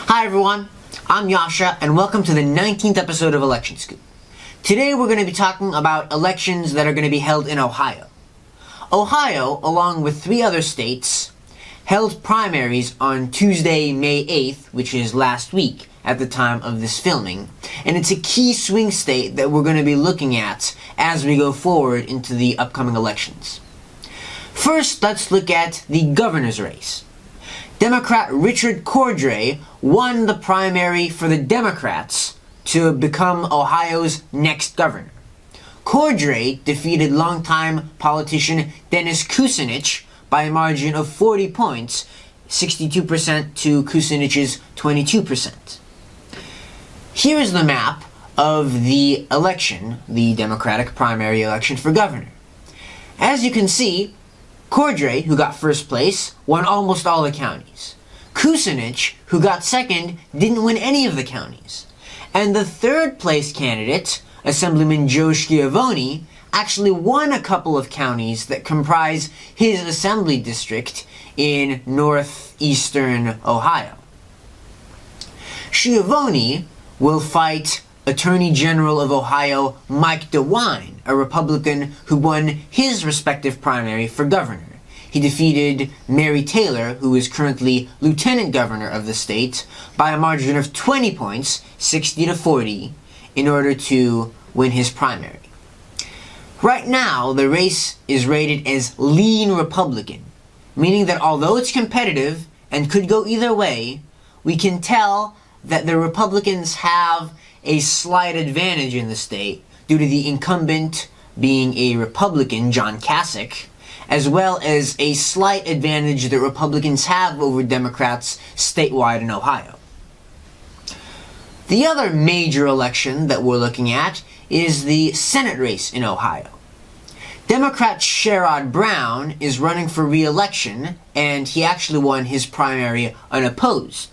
Hi everyone, I'm Yasha and welcome to the 19th episode of Election Scoop. Today we're going to be talking about elections that are going to be held in Ohio. Ohio, along with 3 other states, held primaries on Tuesday, May 8th, which is last week at the time of this filming, and it's a key swing state that we're going to be looking at as we go forward into the upcoming elections. First, let's look at the governor's race. Democrat Richard Cordray won the primary for the Democrats to become Ohio's next governor. Cordray defeated longtime politician Dennis Kucinich by a margin of 40 points, 62% to Kucinich's 22%. Here is the map of the election, the Democratic primary election for governor. As you can see, Cordray, who got first place, won almost all the counties. Kucinich, who got second, didn't win any of the counties. And the third place candidate, Assemblyman Joe Schiavone, actually won a couple of counties that comprise his assembly district in northeastern Ohio. Schiavone will fight Attorney General of Ohio Mike DeWine, a Republican who won his respective primary for governor. He defeated Mary Taylor, who is currently Lieutenant Governor of the state, by a margin of 20 points, 60 to 40, in order to win his primary. Right now, the race is rated as lean Republican, meaning that although it's competitive and could go either way, we can tell that the Republicans have a slight advantage in the state due to the incumbent being a Republican, John Kasich, as well as a slight advantage that Republicans have over Democrats statewide in Ohio. The other major election that we're looking at is the Senate race in Ohio. Democrat Sherrod Brown is running for re-election, and he actually won his primary unopposed.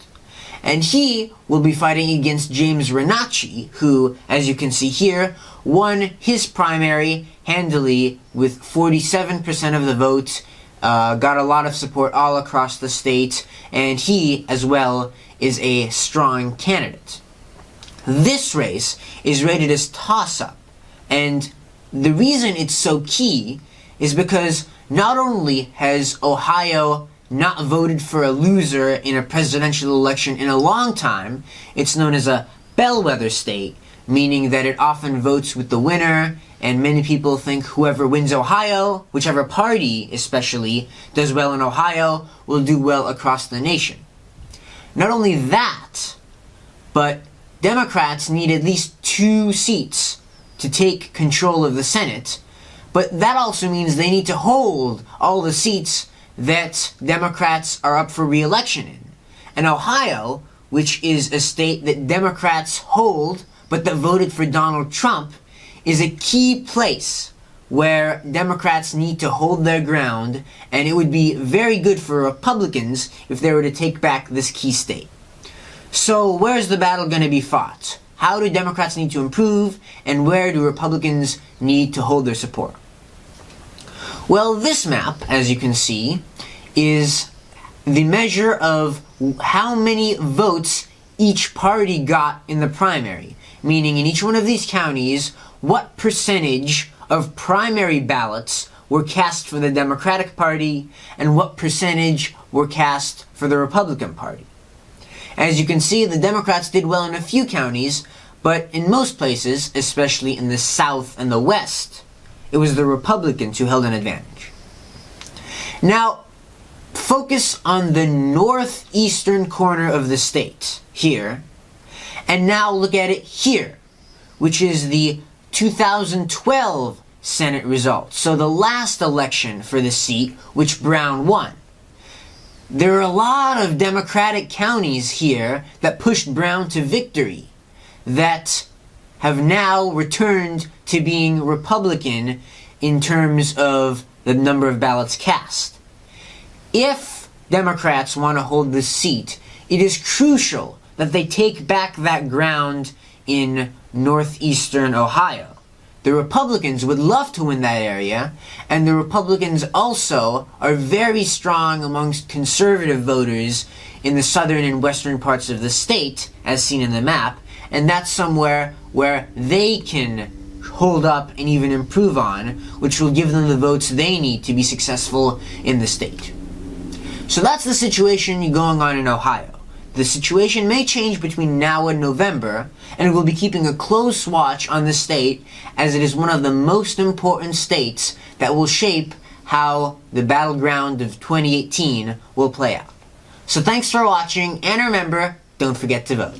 And he will be fighting against James Renacci, who, as you can see here, won his primary handily with 47% of the vote, got a lot of support all across the state, and he, as well, is a strong candidate. This race is rated as toss-up, and the reason it's so key is because not only has Ohio not voted for a loser in a presidential election in a long time, it's known as a bellwether state, meaning that it often votes with the winner, and many people think whoever wins Ohio, whichever party especially, does well in Ohio, will do well across the nation. Not only that, but Democrats need at least 2 seats to take control of the Senate, but that also means they need to hold all the seats that Democrats are up for re-election in. And Ohio, which is a state that Democrats hold but that voted for Donald Trump, is a key place where Democrats need to hold their ground, and it would be very good for Republicans if they were to take back this key state. So where's the battle going to be fought? How do Democrats need to improve, and where do Republicans need to hold their support? Well, this map, as you can see, is the measure of how many votes each party got in the primary, meaning in each one of these counties, what percentage of primary ballots were cast for the Democratic Party and what percentage were cast for the Republican Party. As you can see, the Democrats did well in a few counties, but in most places, especially in the South and the West, it was the Republicans who held an advantage. Now, focus on the northeastern corner of the state, here, and now look at it here, which is the 2012 Senate results, so the last election for the seat, which Brown won. There are a lot of Democratic counties here that pushed Brown to victory, that have now returned to being Republican in terms of the number of ballots cast. If Democrats want to hold this seat, it is crucial that they take back that ground in northeastern Ohio. The Republicans would love to win that area, and the Republicans also are very strong amongst conservative voters in the southern and western parts of the state, as seen in the map, and that's somewhere where they can hold up and even improve on, which will give them the votes they need to be successful in the state. So that's the situation going on in Ohio. The situation may change between now and November, and we'll be keeping a close watch on the state, as it is one of the most important states that will shape how the battleground of 2018 will play out. So thanks for watching, and remember, don't forget to vote.